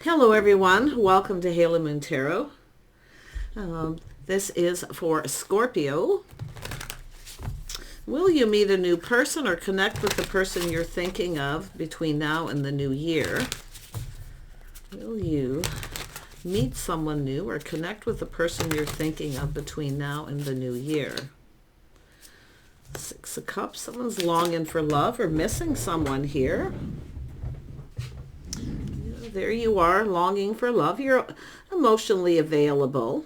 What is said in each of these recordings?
Hello everyone, welcome to Halo Moon Tarot. This is for Scorpio. Will you meet a new person or connect with the person you're thinking of between now and the new year? Will you meet someone new or connect with the person you're thinking of between now and the new year? Six of Cups, someone's longing for love or missing someone here. There you are, longing for love. You're emotionally available.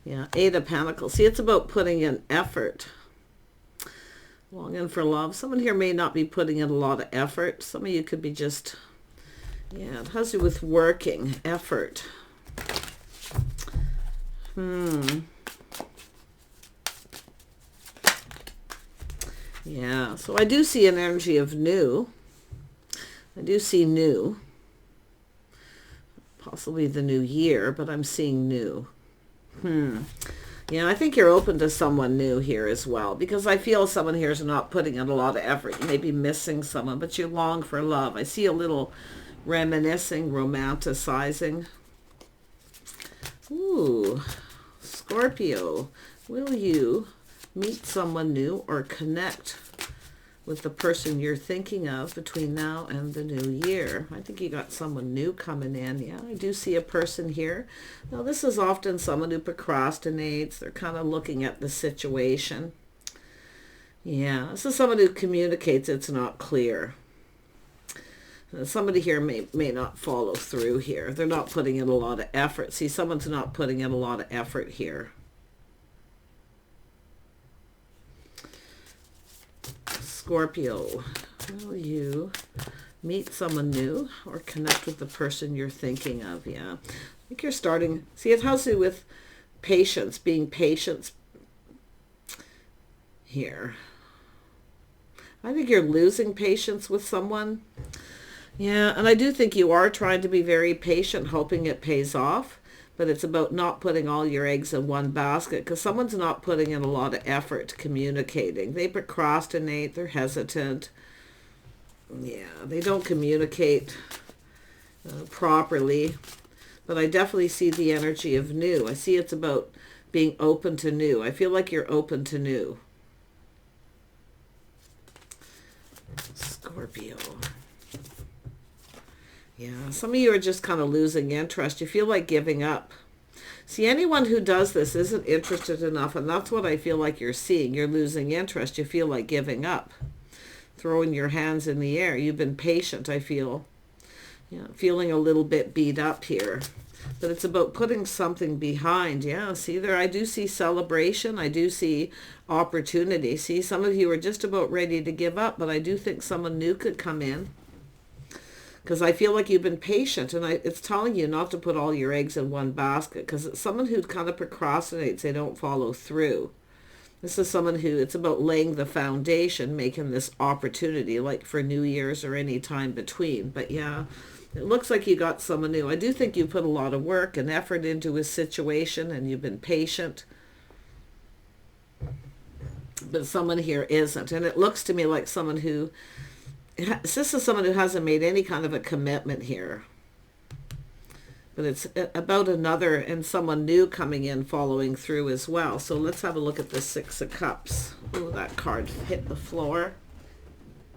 Yeah, Eight of Pentacles. See, it's about putting in effort. Longing for love. Someone here may not be putting in a lot of effort. Some of you could be just, it has to do with working, effort. Yeah, so I do see an energy of new. I do see new. Possibly the new year, but I'm seeing new. Yeah, I think you're open to someone new here as well, because I feel someone here is not putting in a lot of effort. You may be missing someone, but you long for love. I see a little reminiscing, romanticizing. Ooh, Scorpio, will you meet someone new or connect with the person you're thinking of between now and the new year? I think you got someone new coming in. Yeah, I do see a person here. Now, this is often someone who procrastinates. They're kind of looking at the situation. Yeah, this is someone who communicates. It's not clear. Somebody here may not follow through here. They're not putting in a lot of effort. See, someone's not putting in a lot of effort here. Scorpio, will you meet someone new or connect with the person you're thinking of? Yeah, I think you're starting. See, it has to do with patience, being patient here. I think you're losing patience with someone. Yeah, and I do think you are trying to be very patient, hoping it pays off. But it's about not putting all your eggs in one basket, because someone's not putting in a lot of effort communicating. They procrastinate. They're hesitant. Yeah, they don't communicate properly. But I definitely see the energy of new. I see it's about being open to new. I feel like you're open to new. Scorpio. Yeah, some of you are just kind of losing interest. You feel like giving up. See, anyone who does this isn't interested enough, and that's what I feel like you're seeing. You're losing interest. You feel like giving up, throwing your hands in the air. You've been patient, I feel. Yeah, feeling a little bit beat up here. But it's about putting something behind. Yeah, see there, I do see celebration. I do see opportunity. See, some of you are just about ready to give up, but I do think someone new could come in. Because I feel like you've been patient, and it's telling you not to put all your eggs in one basket, because it's someone who kind of procrastinates. They don't follow through. This is someone who, it's about laying the foundation, making this opportunity, like for New Year's or any time between. But yeah, it looks like you got someone new. I do think you put a lot of work and effort into a situation, and you've been patient. But someone here isn't. And it looks to me like someone who, this is someone who hasn't made any kind of a commitment here. But it's about another and someone new coming in, following through as well. So let's have a look at the Six of Cups. Oh, that card hit the floor.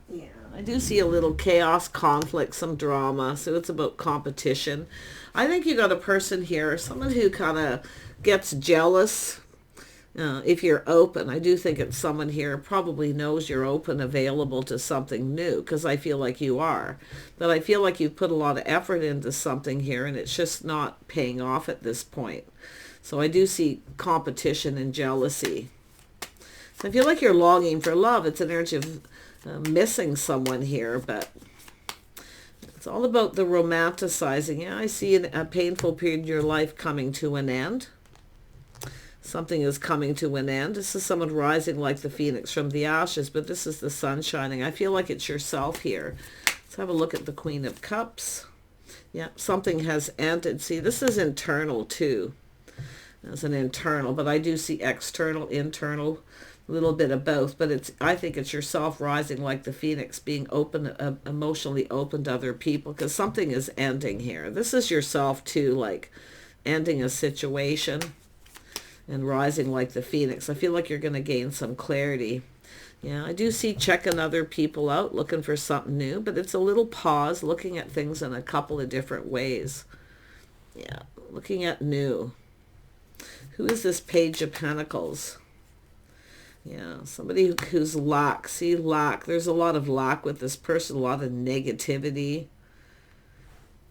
Yeah, I do see a little chaos, conflict, some drama. So it's about competition. I think you got a person here, someone who kind of gets jealous. If you're open, I do think it's someone here probably knows you're open, available to something new, because I feel like you are. But I feel like you've put a lot of effort into something here, and it's just not paying off at this point. So I do see competition and jealousy. So I feel like you're longing for love. It's an energy of missing someone here, but it's all about the romanticizing. Yeah, I see a painful period in your life coming to an end. Something is coming to an end. This is someone rising like the phoenix from the ashes, but this is the sun shining. I feel like it's yourself here. Let's have a look at the Queen of Cups. Yeah, something has ended. See, this is internal too. As an internal, but I do see external, internal. little bit of both, but I think it's yourself rising like the phoenix, being open, emotionally open to other people, because something is ending here. This is yourself too, like ending a situation and rising like the phoenix. I feel like you're going to gain some clarity. Yeah, I do see checking other people out, looking for something new, but it's a little pause, looking at things in a couple of different ways. Yeah, looking at new. Who is this Page of Pentacles? Yeah, somebody who's lack. See, lack. There's a lot of lack with this person, a lot of negativity.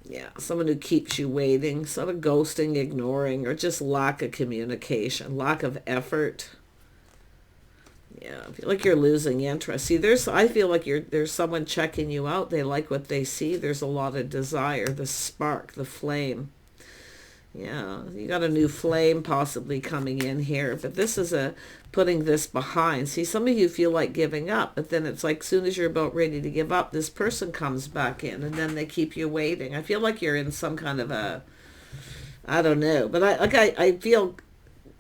Yeah, someone who keeps you waiting, sort of ghosting, ignoring, or just lack of communication, lack of effort. Yeah, I feel like you're losing interest. See, I feel like there's someone checking you out. They like what they see. There's a lot of desire, the spark, the flame. Yeah, you got a new flame possibly coming in here, but this is putting this behind. See, some of you feel like giving up, but then it's like as soon as you're about ready to give up, this person comes back in, and then they keep you waiting. I feel like you're in some kind of I don't know, but I feel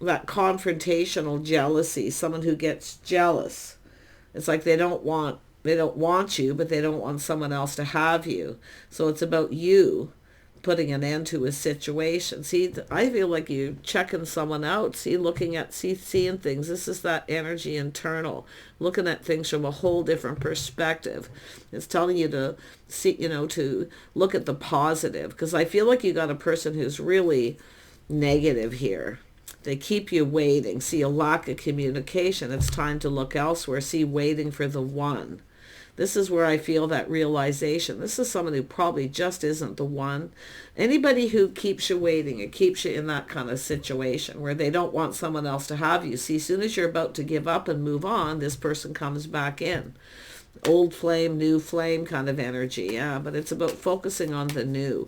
that confrontational jealousy, someone who gets jealous. It's like they don't want you, but they don't want someone else to have you. So it's about you putting an end to a situation. See, I feel like you're checking someone out. See, seeing things. This is that energy internal, looking at things from a whole different perspective. It's telling you to see, to look at the positive, because I feel like you got a person who's really negative here. They keep you waiting. See, a lack of communication. It's time to look elsewhere. See, waiting for the one. This is where I feel that realization. This is someone who probably just isn't the one. Anybody who keeps you waiting, it keeps you in that kind of situation where they don't want someone else to have you. See, as soon as you're about to give up and move on, this person comes back in. Old flame, new flame kind of energy. Yeah, but it's about focusing on the new.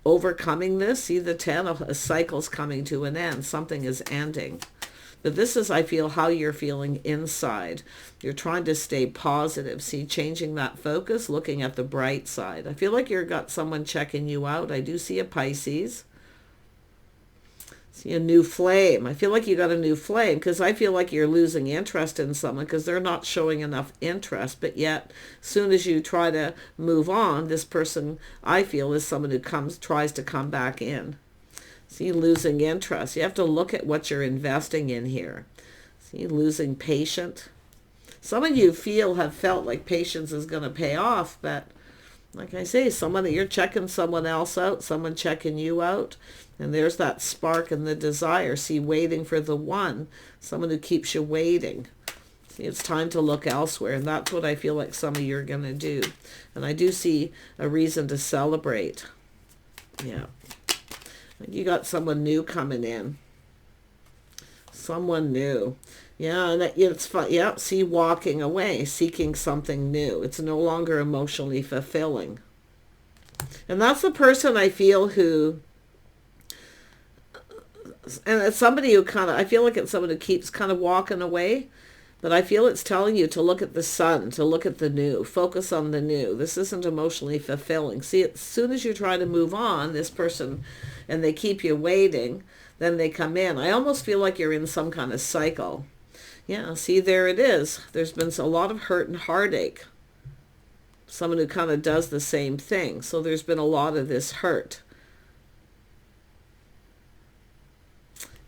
Overcoming this. See, the 10 of a cycle's coming to an end. Something is ending. But this is, I feel, how you're feeling inside. You're trying to stay positive. See, changing that focus, looking at the bright side. I feel like you've got someone checking you out. I do see a Pisces. See a new flame. I feel like you got a new flame, because I feel like you're losing interest in someone because they're not showing enough interest. But yet, as soon as you try to move on, this person, I feel, is someone who tries to come back in. See, losing interest. You have to look at what you're investing in here. See, losing patience. Some of you have felt like patience is going to pay off, but like I say, you're checking someone else out, someone checking you out, and there's that spark and the desire. See, waiting for the one, someone who keeps you waiting. See, it's time to look elsewhere, and that's what I feel like some of you are going to do. And I do see a reason to celebrate. Yeah. You got someone new coming in. Someone new. Yeah, and it's fun. Yeah, see, walking away, seeking something new. It's no longer emotionally fulfilling. And that's the person I feel who, and it's somebody who I feel like it's someone who keeps kind of walking away, but I feel it's telling you to look at the sun, to look at the new, focus on the new. This isn't emotionally fulfilling. See, as soon as you try to move on, this person, and they keep you waiting, then they come in. I almost feel like you're in some kind of cycle. Yeah, see, there it is. There's been a lot of hurt and heartache. Someone who kind of does the same thing. So there's been a lot of this hurt.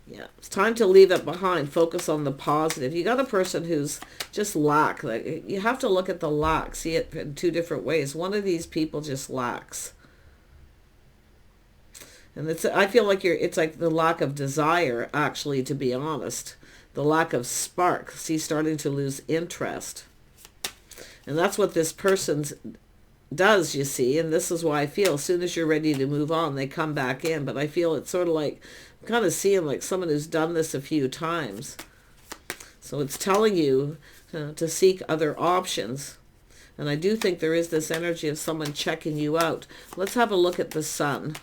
Yeah, it's time to leave it behind. Focus on the positive. You got a person who's just lack. Like, you have to look at the lack. See it in two different ways. One of these people just lacks. And I feel like it's like the lack of desire, actually, to be honest. The lack of spark. See, starting to lose interest. And that's what this person does, you see. And this is why I feel as soon as you're ready to move on, they come back in. But I feel it's sort of like, I'm kind of seeing like someone who's done this a few times. So it's telling you to seek other options. And I do think there is this energy of someone checking you out. Let's have a look at the sun.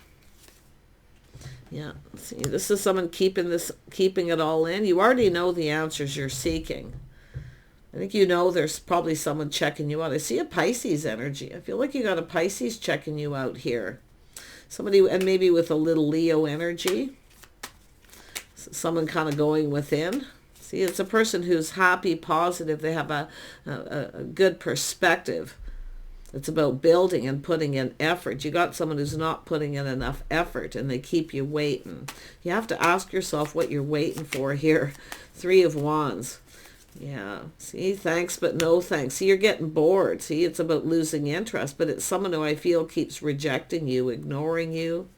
Yeah, see, this is someone keeping it all in. You already know the answers you're seeking. I think you know there's probably someone checking you out. I see a Pisces energy. I feel like you got a Pisces checking you out here. Somebody, and maybe with a little Leo energy. Someone kind of going within. See, it's a person who's happy, positive. They have a good perspective. It's about building and putting in effort. You got someone who's not putting in enough effort and they keep you waiting. You have to ask yourself what you're waiting for here. 3 of Wands. Yeah. See, thanks but no thanks. See, you're getting bored. See, it's about losing interest, but it's someone who I feel keeps rejecting you, ignoring you.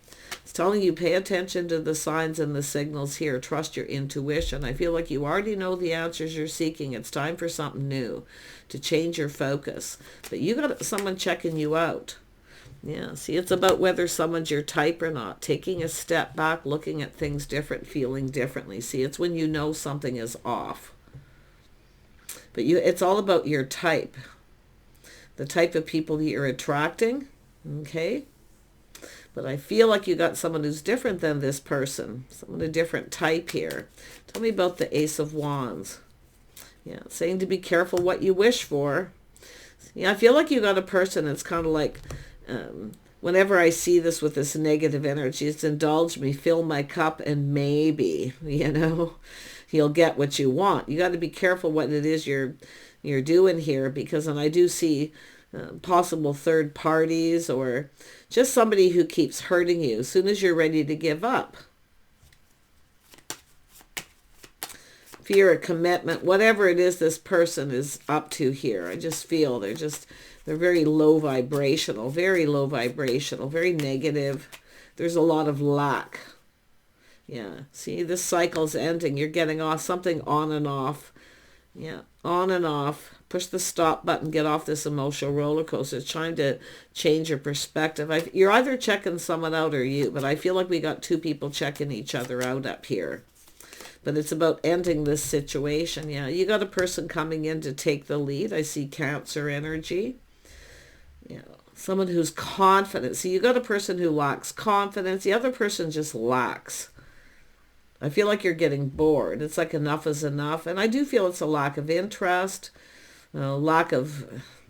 It's telling you pay attention to the signs and the signals here. Trust your intuition. I feel like you already know the answers you're seeking. It's time for something new, to change your focus. But you got someone checking you out. Yeah, see, it's about whether someone's your type or not. Taking a step back, looking at things different, feeling differently. See, it's when you know something is off. But it's all about your type. The type of people you're attracting. Okay? But I feel like you got someone who's different than this person. Someone a different type here. Tell me about the Ace of Wands. Yeah, saying to be careful what you wish for. Yeah, I feel like you got a person that's kind of like, whenever I see this with this negative energy, it's indulge me, fill my cup, and maybe, you'll get what you want. You got to be careful what it is you're doing here, because, and I do see possible third parties or just somebody who keeps hurting you as soon as you're ready to give up. Fear of commitment, whatever it is this person is up to here. I just feel they're very low vibrational, very negative. There's a lot of lack. Yeah, see, this cycle's ending. You're getting off something on and off. Yeah, on and off. Push the stop button, get off this emotional roller coaster. It's trying to change your perspective. You're either checking someone out or you, but I feel like we got 2 people checking each other out up here. But it's about ending this situation. Yeah, you got a person coming in to take the lead. I see Cancer energy. Yeah, someone who's confident. See, you got a person who lacks confidence. The other person just lacks. I feel like you're getting bored. It's like enough is enough. And I do feel it's a lack of interest, lack of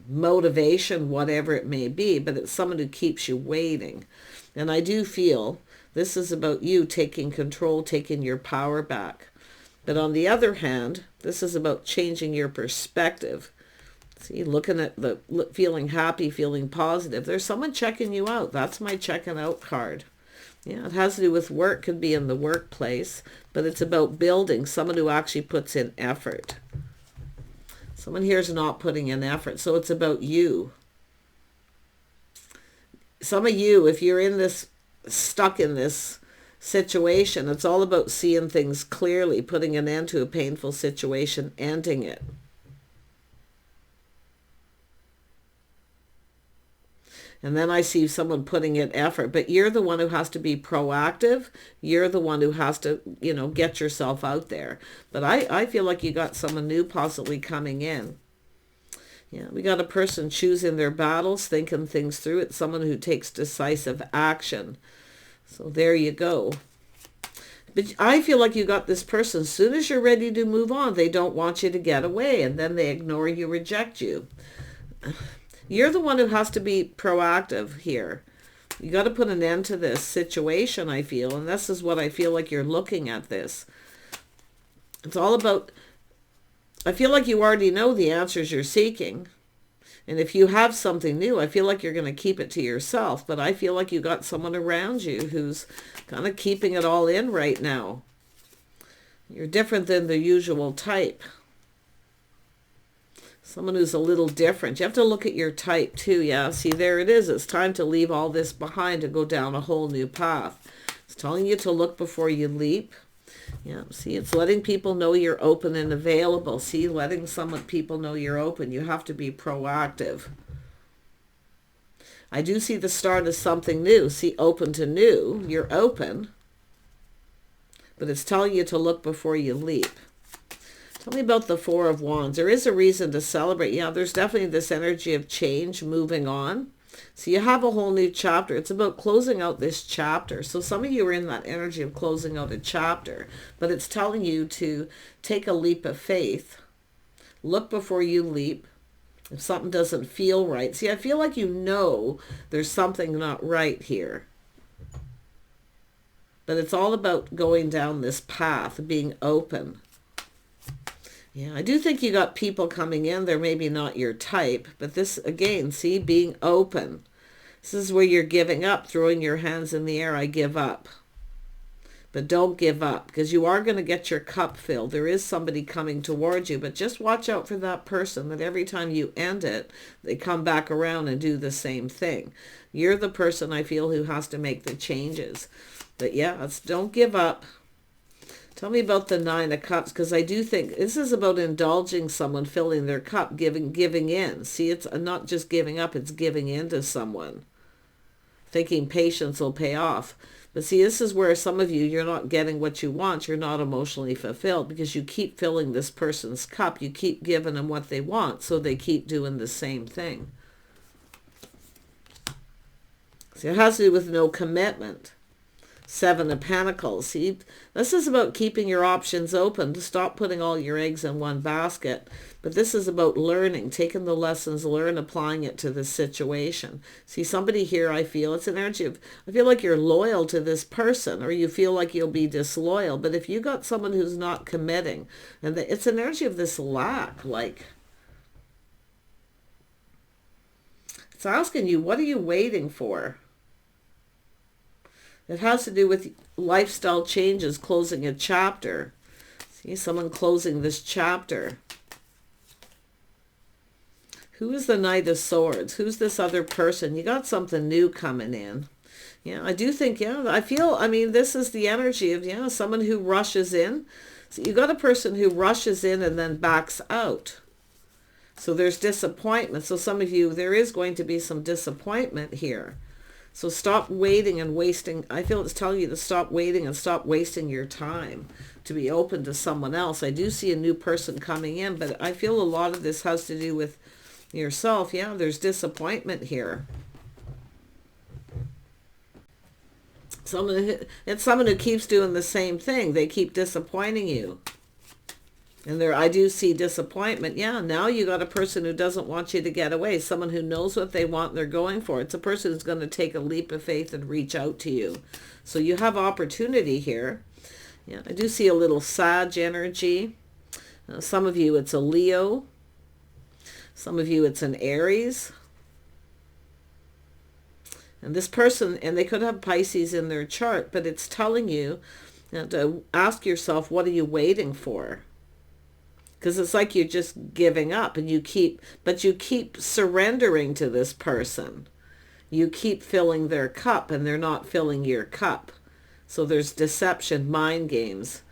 motivation, whatever it may be, but it's someone who keeps you waiting. And I do feel this is about you taking control, taking your power back. But on the other hand, this is about changing your perspective. See, looking at feeling happy, feeling positive. There's someone checking you out. That's my checking out card. Yeah, it has to do with work, could be in the workplace, but it's about building, someone who actually puts in effort. Someone here is not putting in effort, so it's about you. Some of you, if you're in this, stuck in this situation, it's all about seeing things clearly, putting an end to a painful situation, ending it. And then I see someone putting in effort, but you're the one who has to be proactive. You're the one who has to, get yourself out there. But I feel like you got someone new possibly coming in. Yeah, we got a person choosing their battles, thinking things through. It's someone who takes decisive action. So there you go. But I feel like you got this person, as soon as you're ready to move on, they don't want you to get away, and then they ignore you, reject you. You're the one who has to be proactive here. You got to put an end to this situation, I feel. And this is what I feel like you're looking at this. It's all about, I feel like you already know the answers you're seeking. And if you have something new, I feel like you're going to keep it to yourself. But I feel like you got someone around you who's kind of keeping it all in right now. You're different than the usual type. Someone who's a little different. You have to look at your type too. Yeah, see, there it is. It's time to leave all this behind and go down a whole new path. It's telling you to look before you leap. Yeah, see, it's letting people know you're open and available. See, letting people know you're open. You have to be proactive. I do see the start of something new. See, open to new. You're open. But it's telling you to look before you leap. Tell me about the Four of Wands. There is a reason to celebrate. Yeah, there's definitely this energy of change, moving on. So you have a whole new chapter. It's about closing out this chapter. So some of you are in that energy of closing out a chapter, but it's telling you to take a leap of faith. Look before you leap. If something doesn't feel right. See, I feel like there's something not right here. But it's all about going down this path, being open. Yeah, I do think you got people coming in. They're maybe not your type, but this, again, see, being open. This is where you're giving up, throwing your hands in the air. I give up. But don't give up, because you are going to get your cup filled. There is somebody coming towards you, but just watch out for that person, that every time you end it, they come back around and do the same thing. You're the person, I feel, who has to make the changes. But yeah, don't give up. Tell me about the Nine of Cups, because I do think this is about indulging someone, filling their cup, giving in. See, it's not just giving up, it's giving in to someone. Thinking patience will pay off. But see, this is where some of you, you're not getting what you want. You're not emotionally fulfilled because you keep filling this person's cup. You keep giving them what they want, so they keep doing the same thing. See, it has to do with no commitment. Seven of Pentacles. See, this is about keeping your options open, to stop putting all your eggs in one basket. But this is about learning, taking the lessons learned, applying it to the situation. See, somebody here, I feel, it's an energy of, I feel like you're loyal to this person, or you feel like you'll be disloyal. But if you got someone who's not committing, and it's an energy of this lack, like, it's asking you, what are you waiting for? It has to do with lifestyle changes, closing a chapter. See, someone closing this chapter. Who is the Knight of Swords? Who's this other person? You got something new coming in. Yeah, I do think, yeah, I feel, I mean, this is the energy of, yeah, someone who rushes in. So you got a person who rushes in and then backs out. So there's disappointment. So some of you, there is going to be some disappointment here. So stop waiting and wasting. I feel it's telling you to stop waiting and stop wasting your time, to be open to someone else. I do see a new person coming in, but I feel a lot of this has to do with yourself. Yeah, there's disappointment here. It's someone who keeps doing the same thing. They keep disappointing you. And there, I do see disappointment. Yeah, now you got a person who doesn't want you to get away. Someone who knows what they want and they're going for it. It's a person who's going to take a leap of faith and reach out to you. So you have opportunity here. Yeah, I do see a little Sag energy. Some of you, it's a Leo. Some of you, it's an Aries. And this person, and they could have Pisces in their chart, but it's telling you to ask yourself, what are you waiting for? Because it's like you're just giving up, and you keep surrendering to this person. You keep filling their cup, and they're not filling your cup. So there's deception, mind games,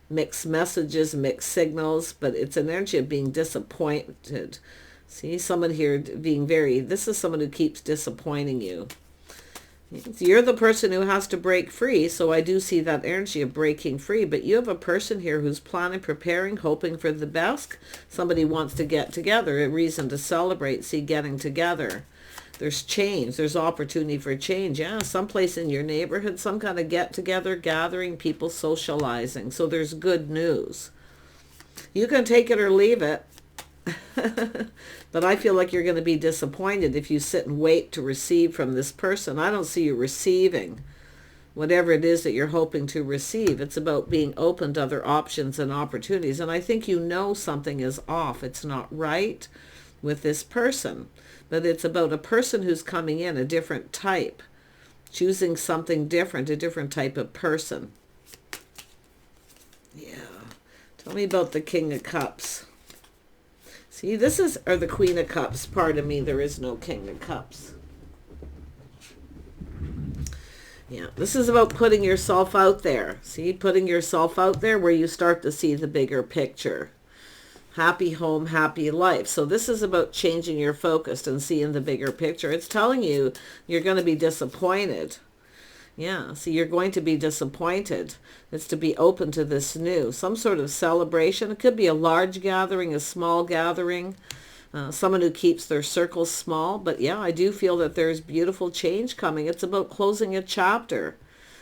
mixed messages, mixed signals, but it's an energy of being disappointed. See, someone here being this is someone who keeps disappointing you. You're the person who has to break free, so I do see that energy of breaking free, but you have a person here who's planning, preparing, hoping for the best. Somebody wants to get together, a reason to celebrate, see, getting together. There's change, there's opportunity for change. Yeah, someplace in your neighborhood, some kind of get-together, gathering, people socializing, so there's good news. You can take it or leave it. But I feel like you're going to be disappointed if you sit and wait to receive from this person. I don't see you receiving whatever it is that you're hoping to receive. It's about being open to other options and opportunities. And I think you know something is off. It's not right with this person. But it's about a person who's coming in, a different type, choosing something different, a different type of person. Yeah. Tell me about the King of Cups. See, this is, or the Queen of Cups. Pardon me, there is no King of Cups. Yeah, this is about putting yourself out there. See, putting yourself out there where you start to see the bigger picture. Happy home, happy life. So this is about changing your focus and seeing the bigger picture. It's telling you you're going to be disappointed. Yeah, so you're going to be disappointed. It's to be open to this new, some sort of celebration. It could be a large gathering, a small gathering, someone who keeps their circles small. But yeah, I do feel that there's beautiful change coming. It's about closing a chapter,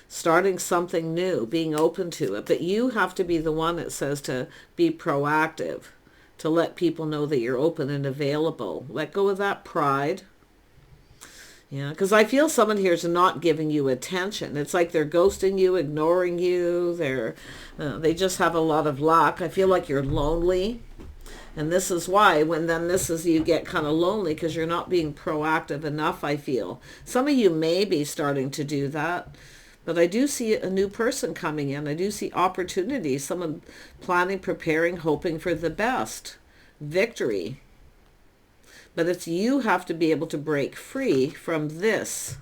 starting something new, being open to it. But you have to be the one that says to be proactive, to let people know that you're open and available. Let go of that pride. Yeah, because I feel someone here is not giving you attention. It's like they're ghosting you, ignoring you. They just have a lot of lack. I feel like you're lonely. And this is why you get kind of lonely because you're not being proactive enough, I feel. Some of you may be starting to do that, but I do see a new person coming in. I do see opportunities, someone planning, preparing, hoping for the best, victory. But it's you have to be able to break free from this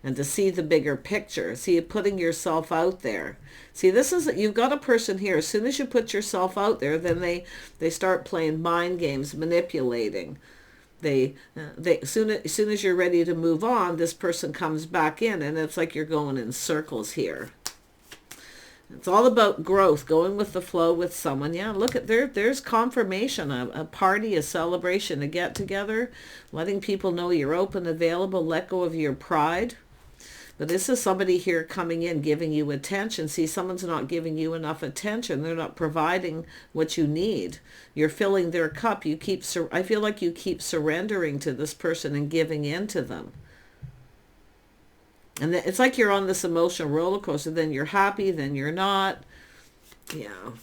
and to see the bigger picture. See, putting yourself out there. See, you've got a person here. As soon as you put yourself out there, then they start playing mind games, manipulating. As soon as you're ready to move on, this person comes back in, and it's like you're going in circles here. It's all about growth, going with the flow with someone. Yeah, look at there's confirmation, a party, a celebration, a get together, letting people know you're open, available, let go of your pride. But this is somebody here coming in, giving you attention. See, someone's not giving you enough attention. They're not providing what you need. You're filling their cup. I feel like you keep surrendering to this person and giving in to them. And it's like you're on this emotional roller coaster. Then you're happy, then you're not. Yeah.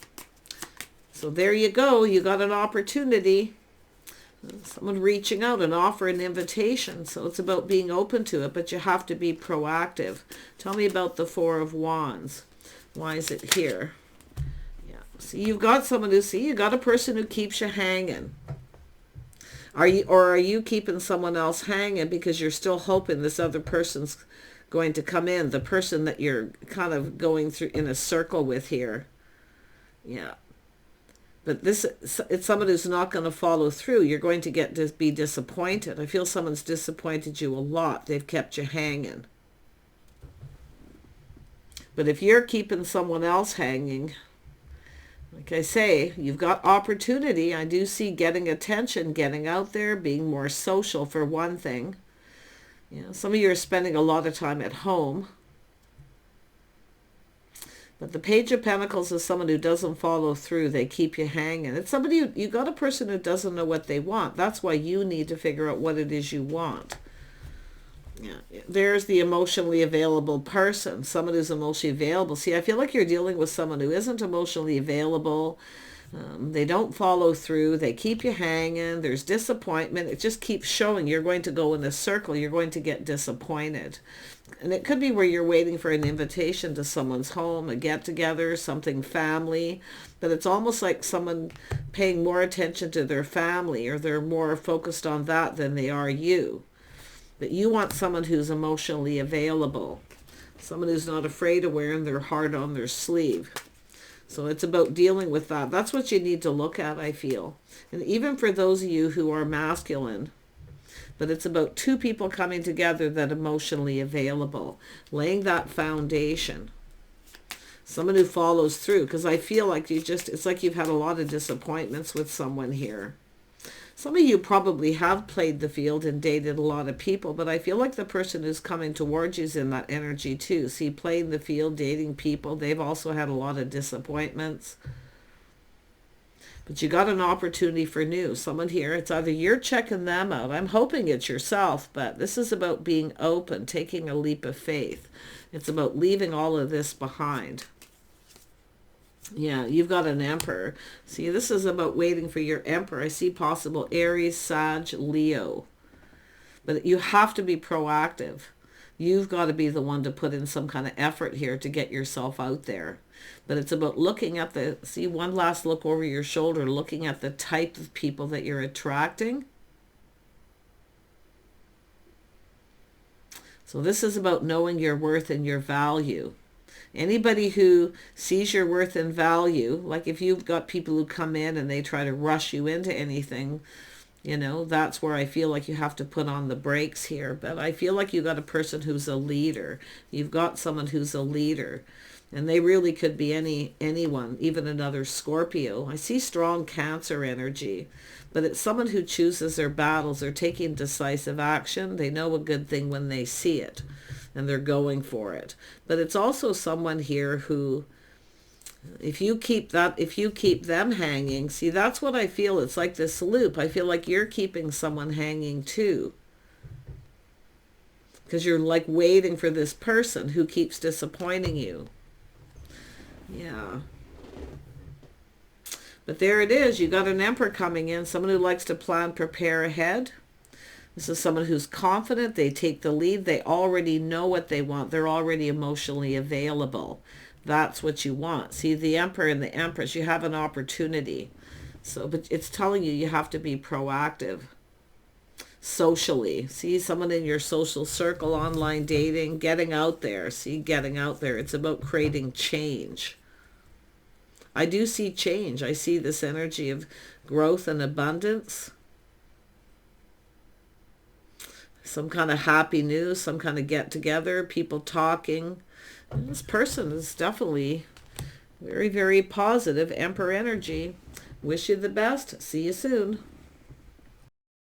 So there you go. You got an opportunity. Someone reaching out and offer an invitation. So it's about being open to it, but you have to be proactive. Tell me about the Four of Wands. Why is it here? Yeah. See, you've got you got a person who keeps you hanging. Are you keeping someone else hanging because you're still hoping this other person's going to come in, the person that you're kind of going through in a circle with here? Yeah. But it's someone who's not going to follow through. You're going to be disappointed. I feel someone's disappointed you a lot. They've kept you hanging. But if you're keeping someone else hanging, like I say, you've got opportunity. I do see getting attention, getting out there, being more social for one thing. You know, some of you are spending a lot of time at home. But the Page of Pentacles is someone who doesn't follow through. They keep you hanging. It's somebody you got a person who doesn't know what they want. That's why you need to figure out what it is you want. Yeah, there's the emotionally available person, someone who's emotionally available. See, I feel like you're dealing with someone who isn't emotionally available. They don't follow through. They keep you hanging. There's disappointment. It just keeps showing you're going to go in a circle. You're going to get disappointed. And it could be where you're waiting for an invitation to someone's home, a get-together, something family. But it's almost like someone paying more attention to their family, or they're more focused on that than they are you. But you want someone who's emotionally available, someone who's not afraid of wearing their heart on their sleeve. So it's about dealing with that. That's what you need to look at, I feel. And even for those of you who are masculine, but it's about two people coming together that are emotionally available, laying that foundation. Someone who follows through, because I feel like it's like you've had a lot of disappointments with someone here. Some of you probably have played the field and dated a lot of people, but I feel like the person who's coming towards you is in that energy too. See, playing the field, dating people, they've also had a lot of disappointments. But you got an opportunity for new. Someone here, it's either you're checking them out. I'm hoping it's yourself, but this is about being open, taking a leap of faith. It's about leaving all of this behind. Yeah, you've got an Emperor. See, this is about waiting for your Emperor. I see possible Aries, Sag, Leo. But you have to be proactive. You've got to be the one to put in some kind of effort here to get yourself out there. But it's about looking at one last look over your shoulder, looking at the type of people that you're attracting. So this is about knowing your worth and your value. Anybody who sees your worth and value, like if you've got people who come in and they try to rush you into anything, that's where I feel like you have to put on the brakes here. But I feel like you got a person who's a leader. You've got someone who's a leader. And they really could be anyone, even another Scorpio. I see strong Cancer energy. But it's someone who chooses their battles. They're taking decisive action. They know a good thing when they see it. And they're going for it. But it's also someone here who, if you keep them hanging, see, that's what I feel. It's like this loop. I feel like you're keeping someone hanging too. because you're like waiting for this person who keeps disappointing you. Yeah. But there it is. You got an Emperor coming in, someone who likes to plan, prepare ahead. This is someone who's confident. They take the lead. They already know what they want. They're already emotionally available. That's what you want. See, the Emperor and the Empress, you have an opportunity. So, but it's telling you, you have to be proactive socially. See, someone in your social circle, online dating, getting out there. See, getting out there. It's about creating change. I do see change. I see this energy of growth and abundance. Some kind of happy news, some kind of get together, people talking. And this person is definitely very, very positive. Emperor energy. Wish you the best. See you soon.